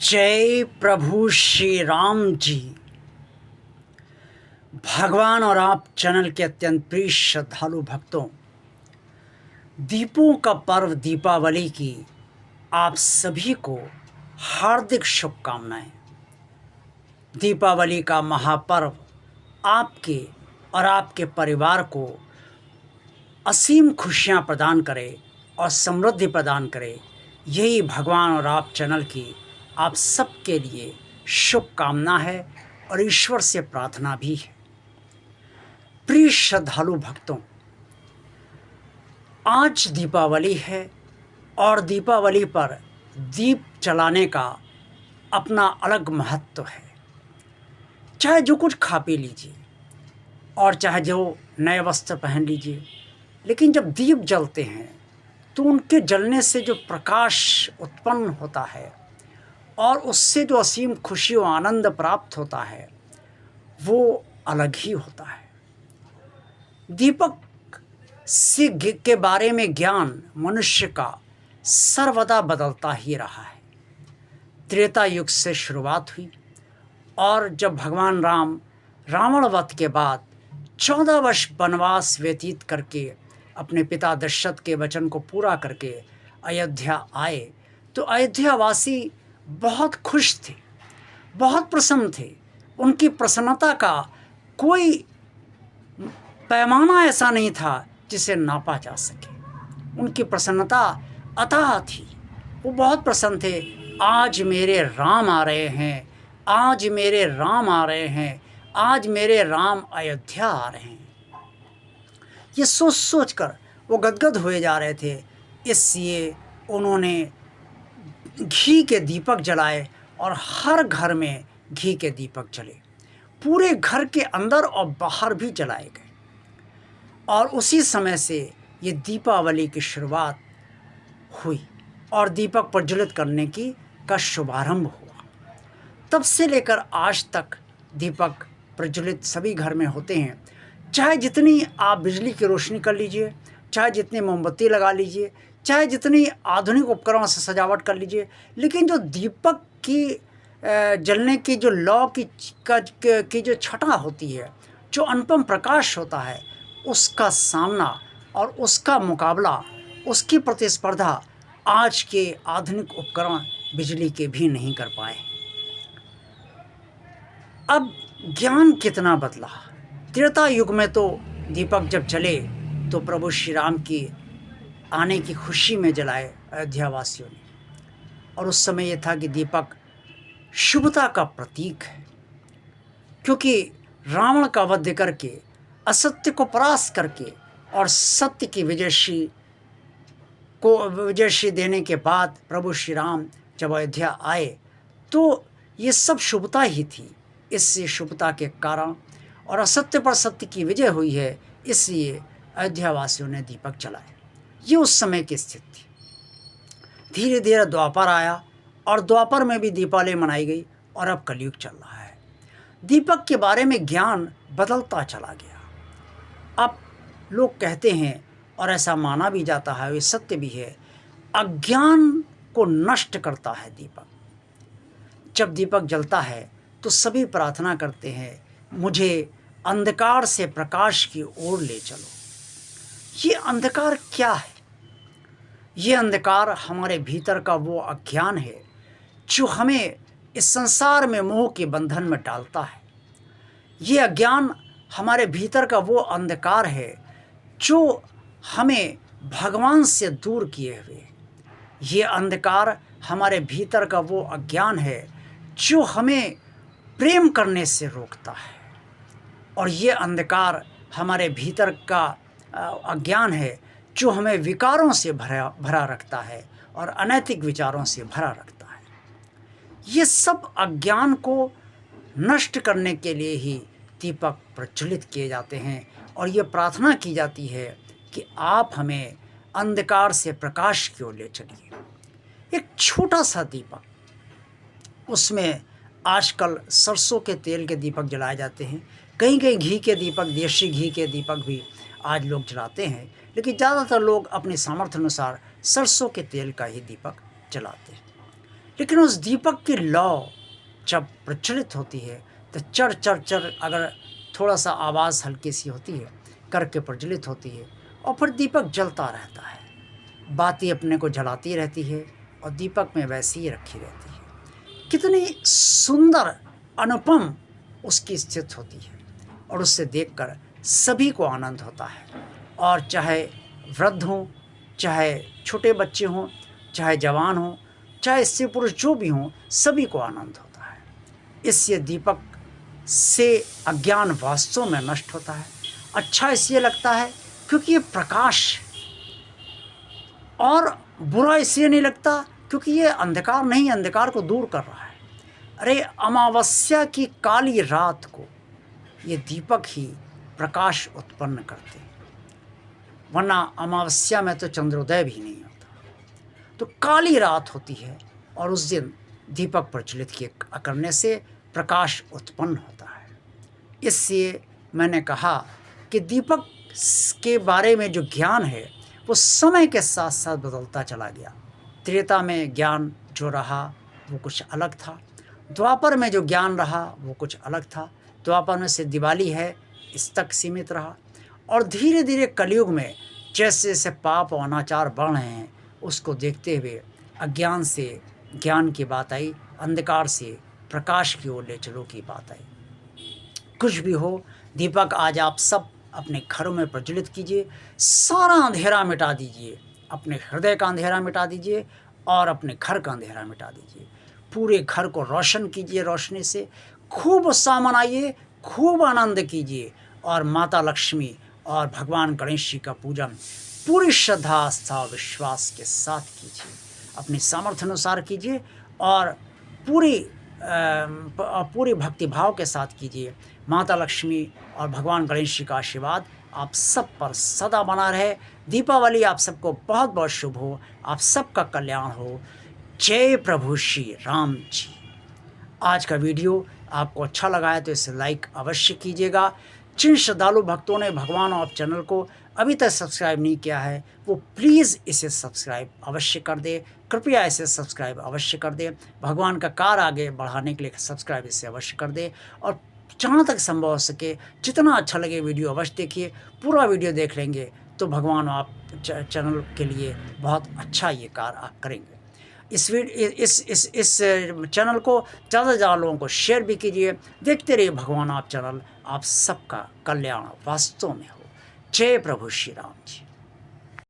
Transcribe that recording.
जय प्रभु श्री राम जी। भगवान और आप चैनल के अत्यंत प्रिय श्रद्धालु भक्तों, दीपों का पर्व दीपावली की आप सभी को हार्दिक शुभकामनाएं। दीपावली का महापर्व आपके और आपके परिवार को असीम खुशियां प्रदान करे और समृद्धि प्रदान करे, यही भगवान और आप चैनल की आप सबके लिए शुभकामना है और ईश्वर से प्रार्थना भी है। प्रिय श्रद्धालु भक्तों, आज दीपावली है और दीपावली पर दीप जलाने का अपना अलग महत्व है। चाहे जो कुछ खा पी लीजिए और चाहे जो नए वस्त्र पहन लीजिए, लेकिन जब दीप जलते हैं तो उनके जलने से जो प्रकाश उत्पन्न होता है और उससे जो असीम खुशी और आनंद प्राप्त होता है वो अलग ही होता है। दीपक से के बारे में ज्ञान मनुष्य का सर्वदा बदलता ही रहा है। त्रेता युग से शुरुआत हुई और जब भगवान राम रावण वध के बाद 14 वर्ष वनवास व्यतीत करके अपने पिता दशरथ के वचन को पूरा करके अयोध्या आए तो अयोध्यावासी बहुत खुश थे, बहुत प्रसन्न थे। उनकी प्रसन्नता का कोई पैमाना ऐसा नहीं था जिसे नापा जा सके। उनकी प्रसन्नता अथाह थी, वो बहुत प्रसन्न थे। आज मेरे राम आ रहे हैं, आज मेरे राम आ रहे हैं, आज मेरे राम अयोध्या आ रहे हैं। ये सोच सोच कर वो गदगद हुए जा रहे थे। इसलिए उन्होंने घी के दीपक जलाए और हर घर में घी के दीपक जले, पूरे घर के अंदर और बाहर भी जलाए गए। और उसी समय से ये दीपावली की शुरुआत हुई और दीपक प्रज्वलित करने का शुभारंभ हुआ। तब से लेकर आज तक दीपक प्रज्वलित सभी घर में होते हैं। चाहे जितनी आप बिजली की रोशनी कर लीजिए, चाहे जितनी मोमबत्ती लगा लीजिए, चाहे जितनी आधुनिक उपकरणों से सजावट कर लीजिए, लेकिन जो दीपक की जलने की जो लौ की जो छटा होती है, जो अनुपम प्रकाश होता है, उसका सामना और उसका मुकाबला, उसकी प्रतिस्पर्धा आज के आधुनिक उपकरण बिजली के भी नहीं कर पाए। अब ज्ञान कितना बदला। त्रेता युग में तो दीपक जब जले तो प्रभु श्री राम की आने की खुशी में जलाए अयोध्यावासियों ने, और उस समय यह था कि दीपक शुभता का प्रतीक है, क्योंकि रावण का वध करके असत्य को परास्त करके और सत्य की विजयश्री देने के बाद प्रभु श्री राम जब अयोध्या आए तो ये सब शुभता ही थी। इससे शुभता के कारण और असत्य पर सत्य की विजय हुई है, इसलिए अयोध्यावासियों ने दीपक जलाए। ये उस समय की स्थिति थी। धीरे धीरे द्वापर आया और द्वापर में भी दीपावली मनाई गई और अब कलयुग चल रहा है। दीपक के बारे में ज्ञान बदलता चला गया। अब लोग कहते हैं और ऐसा माना भी जाता है, ये सत्य भी है, अज्ञान को नष्ट करता है दीपक। जब दीपक जलता है तो सभी प्रार्थना करते हैं, मुझे अंधकार से प्रकाश की ओर ले चलो। ये अंधकार क्या है? ये अंधकार हमारे भीतर का वो अज्ञान है जो हमें इस संसार में मोह के बंधन में डालता है। ये अज्ञान हमारे भीतर का वो अंधकार है जो हमें भगवान से दूर किए हुए। ये अंधकार हमारे भीतर का वो अज्ञान है जो हमें प्रेम करने से रोकता है, और ये अंधकार हमारे भीतर का अज्ञान है जो हमें विकारों से भरा रखता है और अनैतिक विचारों से भरा रखता है। ये सब अज्ञान को नष्ट करने के लिए ही दीपक प्रज्वलित किए जाते हैं और ये प्रार्थना की जाती है कि आप हमें अंधकार से प्रकाश की ओर ले चलिए। एक छोटा सा दीपक, उसमें आजकल सरसों के तेल के दीपक जलाए जाते हैं, कहीं कहीं घी के दीपक, देशी घी के दीपक भी आज लोग जलाते हैं, लेकिन ज़्यादातर लोग अपने सामर्थ्य अनुसार सरसों के तेल का ही दीपक जलाते हैं। लेकिन उस दीपक की लौ जब प्रज्वलित होती है तो चर चर चर अगर थोड़ा सा आवाज़ हल्की सी होती है करके प्रज्वलित होती है और फिर दीपक जलता रहता है, बाती अपने को जलाती रहती है और दीपक में वैसी ही रखी रहती है। कितनी सुंदर अनुपम उसकी स्थिति होती है और उससे देखकर सभी को आनंद होता है, और चाहे वृद्ध हों, चाहे छोटे बच्चे हों, चाहे जवान हों, चाहे स्त्री पुरुष जो भी हों, सभी को आनंद होता है। इससे दीपक से अज्ञान वास्तव में नष्ट होता है। अच्छा इसलिए लगता है क्योंकि ये प्रकाश, और बुरा इसलिए नहीं लगता क्योंकि ये अंधकार नहीं, अंधकार को दूर कर रहा है। अरे अमावस्या की काली रात को ये दीपक ही प्रकाश उत्पन्न करते, वरना अमावस्या में तो चंद्रोदय भी नहीं होता। तो काली रात होती है और उस दिन दीपक प्रज्वलित करने से प्रकाश उत्पन्न होता है। इससे मैंने कहा कि दीपक के बारे में जो ज्ञान है वो समय के साथ साथ बदलता चला गया। त्रेता में ज्ञान जो रहा वो कुछ अलग था, द्वापर में जो ज्ञान रहा वो कुछ अलग था। द्वापर में से दिवाली है इस तक सीमित रहा, और धीरे धीरे कलयुग में जैसे जैसे पाप और अनाचार बढ़ रहे हैं उसको देखते हुए अज्ञान से ज्ञान की बात आई, अंधकार से प्रकाश की ओर ले चलो की बात आई। कुछ भी हो, दीपक आज आप सब अपने घरों में प्रज्वलित कीजिए, सारा अंधेरा मिटा दीजिए, अपने हृदय का अंधेरा मिटा दीजिए और अपने घर का अंधेरा मिटा दीजिए। पूरे घर को रोशन कीजिए, रोशनी से खूब उत्साह मनाइए, खूब आनंद कीजिए, और माता लक्ष्मी और भगवान गणेश जी का पूजन पूरी श्रद्धा, आस्था और विश्वास के साथ कीजिए, अपनी सामर्थ्य अनुसार कीजिए और पूरी भक्तिभाव के साथ कीजिए। माता लक्ष्मी और भगवान गणेश जी का आशीर्वाद आप सब पर सदा बना रहे। दीपावली आप सबको बहुत बहुत शुभ हो, आप सबका कल्याण हो। जय प्रभु श्री राम जी। आज का वीडियो आपको अच्छा लगा है तो इसे लाइक अवश्य कीजिएगा। जिन श्रद्धालु भक्तों ने भगवान आप चैनल को अभी तक सब्सक्राइब नहीं किया है वो प्लीज़ इसे सब्सक्राइब अवश्य कर दे, कृपया इसे सब्सक्राइब अवश्य कर दे। भगवान का कार्य आगे बढ़ाने के लिए सब्सक्राइब इसे अवश्य कर दे, और जहाँ तक संभव हो सके जितना अच्छा लगे वीडियो अवश्य देखिए। पूरा वीडियो देख लेंगे तो भगवान आप चैनल के लिए बहुत अच्छा ये कार्य आप करेंगे। इस चैनल को ज़्यादा से ज़्यादा लोगों को शेयर भी कीजिए। देखते रहिए भगवान आप चैनल, आप सबका कल्याण वास्तव में हो। जय प्रभु श्री राम जी।